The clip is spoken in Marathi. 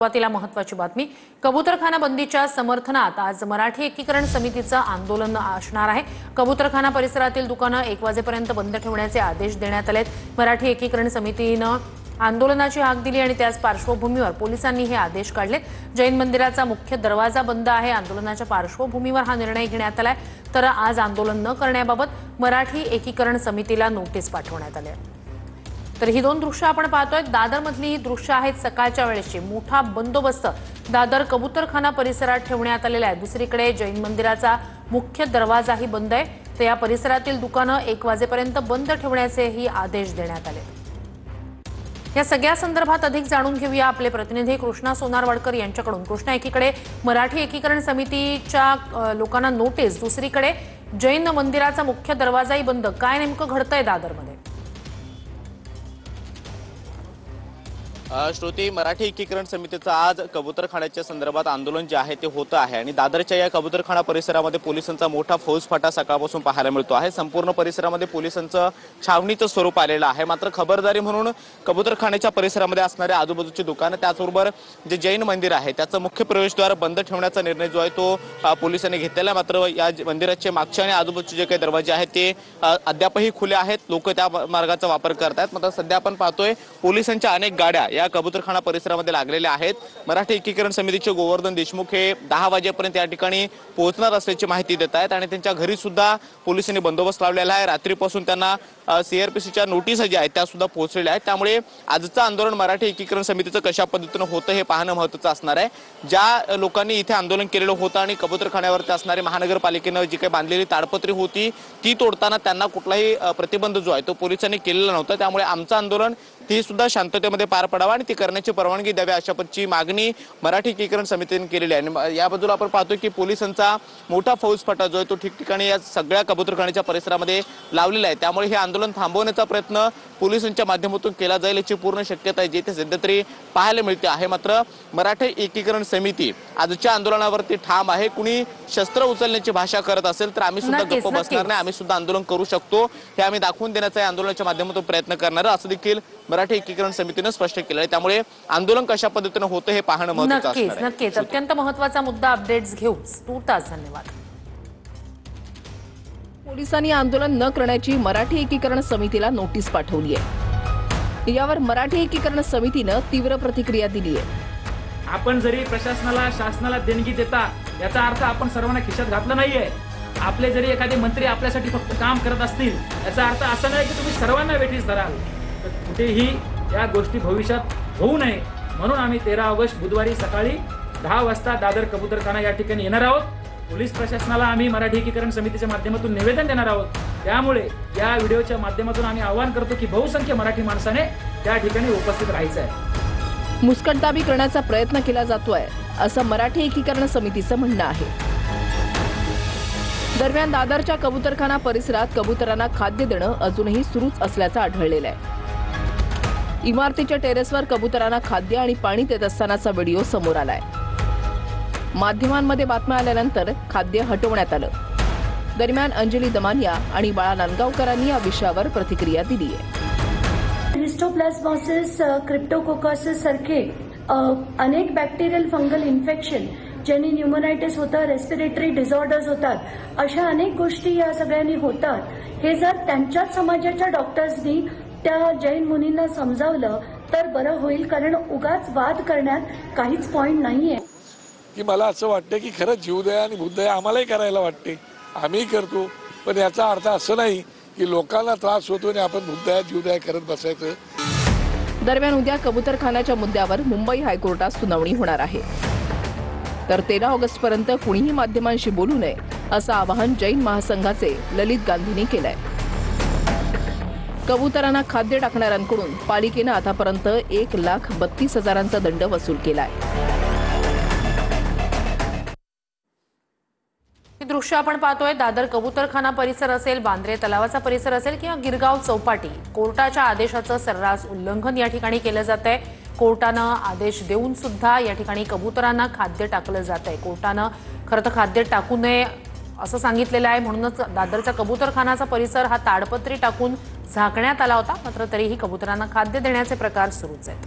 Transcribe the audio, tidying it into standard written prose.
सुरुवातीला महत्त्वाची बातमी। कबूतरखाना बंदीच्या समर्थनात आज मराठी एकीकरण समितीचं आंदोलन असणार आहे। कबूतरखाना परिसरातील दुकानं 1 वाजेपर्यंत बंद ठेवण्याचे आदेश देण्यात आलेत। मराठी एकीकरण समितीनं आंदोलनाची हाक दिली आणि त्याच पार्श्वभूमीवर पोलिसांनी हे आदेश काढले। जैन मंदिराचा मुख्य दरवाजा बंद आहे। आंदोलनाच्या पार्श्वभूमीवर हा निर्णय घेण्यात आलाय। तर आज आंदोलन न करण्याबाबत मराठी एकीकरण समितीला नोटीस पाठवण्यात आली आहे। तर ही दोन दृश्य आपण पाहतोय। दादरमधली ही दृश्य आहेत सकाळच्या वेळेची। मोठा बंदोबस्त दादर कबूतरखाना परिसरात ठेवण्यात आलेला आहे। दुसरीकडे जैन मंदिराचा मुख्य दरवाजाही बंद आहे। तर या परिसरातील दुकानं 1 वाजेपर्यंत बंद ठेवण्याचेही आदेश देण्यात आले। या सगळ्या संदर्भात अधिक जाणून घेऊया आपले प्रतिनिधी कृष्णा सोनारवाडकर यांच्याकडून। कृष्णा, एकीकडे मराठी एकीकरण समितीच्या लोकांना नोटीस, दुसरीकडे जैन मंदिराचा मुख्य दरवाजाही बंद, काय नेमकं घडतंय दादरमध्ये? श्रुती, मराठी एकीकरण समितीचं आज कबूतरखान्याच्या संदर्भात आंदोलन जे आहे ते होतं आहे आणि दादरच्या या कबूतरखाना परिसरामध्ये पोलिसांचा मोठा फौजफाटा सकाळपासून पाहायला मिळतो आहे। संपूर्ण परिसरामध्ये पोलिसांचं छावणीचं स्वरूप आलेलं आहे। मात्र खबरदारी म्हणून कबूतरखान्याच्या परिसरामध्ये असणारे आजूबाजूची दुकानं, त्याचबरोबर जे जैन मंदिर आहे त्याचं मुख्य प्रवेशद्वार बंद ठेवण्याचा निर्णय जो आहे तो पोलिसांनी घेतलेला आहे। मात्र या मंदिराचे मागचे आणि आजूबाजूचे जे काही दरवाजे आहेत ते अद्यापही खुले आहेत। लोक त्या मार्गाचा वापर करतात। मात्र सध्या आपण पाहतोय पोलिसांच्या अनेक गाड्या या कबूतरखाना परिसरामध्ये लागलेले आहेत। मराठी एकीकरण समितीचे गोवर्धन देशमुख हे 10 वाजेपर्यंत या ठिकाणी पोहोचणार असल्याची माहिती देत आहेत आणि त्यांच्या घरी सुद्धा पोलिसांनी बंदोबस्त लावलेला आहे। रात्रीपासून त्यांना सीआरपीसीच्या नोटीस ज्या आहेत त्या सुद्धा पोहोचलेल्या आहेत। त्यामुळे आजचं आंदोलन मराठी एकीकरण समितीचं कशा पद्धतीनं होतं हे पाहणं महत्त्वाचं असणार आहे। ज्या लोकांनी इथे आंदोलन केलेलं होतं आणि कबूतरखान्यावरती असणारी महानगरपालिकेनं जी काही बांधलेली ताडपत्री होती ती तोडताना त्यांना कुठलाही प्रतिबंध जो आहे तो पोलिसांनी केलेला नव्हता। त्यामुळे आमचं आंदोलन ती सुद्धा शांततेमध्ये पार पडावं आणि ती करण्याची परवानगी द्यावी अशा पद्धतीची मागणी मराठी एकीकरण समितीने केलेली आहे। आणि या बाजूला आपण पाहतोय की पोलिसांचा मोठा फौजफाटा जो आहे तो ठिकठिकाणी या सगळ्या कबूतरखान्याच्या परिसरामध्ये लावलेला आहे। त्यामुळे हे आंदोलन थांबवण्याचा प्रयत्न पोलिसांच्या माध्यमातून केला जाईल याची पूर्ण शक्यता आहे, जी ते सध्या तरी पाहायला मिळते आहे। मात्र मराठी एकीकरण समिती आजच्या आंदोलनावरती ठाम आहे। कुणी शस्त्र उचलण्याची भाषा करत असेल तर आम्ही सुद्धा गप्प बसणार नाही, आम्ही सुद्धा आंदोलन करू शकतो हे आम्ही दाखवून देण्याचा या आंदोलनाच्या माध्यमातून प्रयत्न करणार असं देखील मराठी एकीकरण समितीने स्पष्ट केलं आहे। त्यामुळे आंदोलन कशा पद्धतीने होतं हे पाहणं महत्त्वाचं असणार आहे। नक्कीच अत्यंत महत्त्वाचा मुद्दा अपडेट्स घेऊ। तूर्तास धन्यवाद। पोलिसांनी आंदोलन न करण्याची मराठी एकीकरण समितीला नोटीस पाठवली आहे। यावर मराठी एकीकरण समितीनं तीव्र प्रतिक्रिया दिली आहे। आपण जरी प्रशासनाला, शासनाला देणगी देता याचा अर्थ आपण सर्वांना खिशात घातलं नाहीये। आपले जरी एखादे मंत्री आपल्यासाठी फक्त काम करत असतील याचा अर्थ असा नाही की तुम्ही सर्वांना वेठीस धराल। तर कुठेही या गोष्टी भविष्यात होऊ नये म्हणून आम्ही 13 ऑगस्ट बुधवारी सकाळी 10 वाजता दादर कबूतरखाना या ठिकाणी येणार आहोत। पोलीस प्रशासनाला आम्ही मराठी एकीकरण समितीच्या माध्यमातून निवेदन देणार आहोत। त्यामुळे या व्हिडिओच्या माध्यमातून आम्ही आवाहन करतो की बहुसंख्य मराठी माणसाने त्या ठिकाणी उपस्थित राहायचं आहे। मुस्कटदाबी करण्याचा प्रयत्न केला जातोय असं मराठी एकीकरण समितीचं म्हणणं आहे। दरम्यान दादरच्या कबूतरखाना परिसरात कबुतरांना खाद्य देणं अजूनही सुरूच असल्याचं आढळलेलं आहे। इमारतीच्या टेरेसवर कबुतरांना खाद्य आणि पाणी देत असतानाचा व्हिडिओ समोर आलाय। माध्यमांमध्ये बातम्या आल्यानंतर खाद्य हटवण्यात आलं। दरम्यान अंजली दमानिया आणि बाळा नांदगावकरांनी या विषयावर प्रतिक्रिया दिली आहे। हिस्टोप्लाझ्मोसिस, क्रिप्टोकोकॉसिस सारखे अनेक बॅक्टेरियल फंगल इन्फेक्शन ज्यांनी न्यूमोनायटिस होतं, रेस्पिरेटरी डिसऑर्डर्स होतात, अशा अनेक गोष्टी या सगळ्यांनी होतात। हे जर त्यांच्याच समाजाच्या डॉक्टर्सनी त्या जैन मुनींना समजावलं तर बरं होईल, कारण उगाच वाद करण्यात काहीच पॉइंट नाहीये। की मला असं वाटतं की खरंच जीवदया आणि बुद्धदया आम्हालाही करायला वाटते, आम्ही करतो, पण याचा अर्थ असं नाही की लोकांना त्रास होतो आणि आपण बुद्धदया जीवदया करत बसायचं। दरम्यान उद्या कबूतरखान्याच्या मुद्द्यावर मुंबई हायकोर्टात सुनावणी होणार आहे। तर 13 ऑगस्ट पर्यंत कुणीही माध्यमांशी बोलू नये असं आवाहन जैन महासंघाचे ललित गांधींनी केलंय। कबुतरांना खाद्य टाकणाऱ्यांकडून पालिकेनं आतापर्यंत 1,32,000चा दंड वसूल केलाय। हे दृश्य आपण पाहतोय। दादर कबूतरखाना परिसर असेल, बांद्रे तलावाचा परिसर असेल किंवा गिरगाव चौपाटी, कोर्टाच्या आदेशाचं सर्रास उल्लंघन या ठिकाणी केलं जातंय। कोर्टानं आदेश देऊन सुद्धा या ठिकाणी कबुतरांना खाद्य टाकलं जातंय। कोर्टानं खरं तर खाद्य टाकू नये असं सांगितलेलं आहे, म्हणूनच दादरचा कबूतरखानाचा परिसर हा ताडपत्री टाकून झाकण्यात आला होता। मात्र तरीही कबुतरांना खाद्य देण्याचे प्रकार सुरूच आहेत।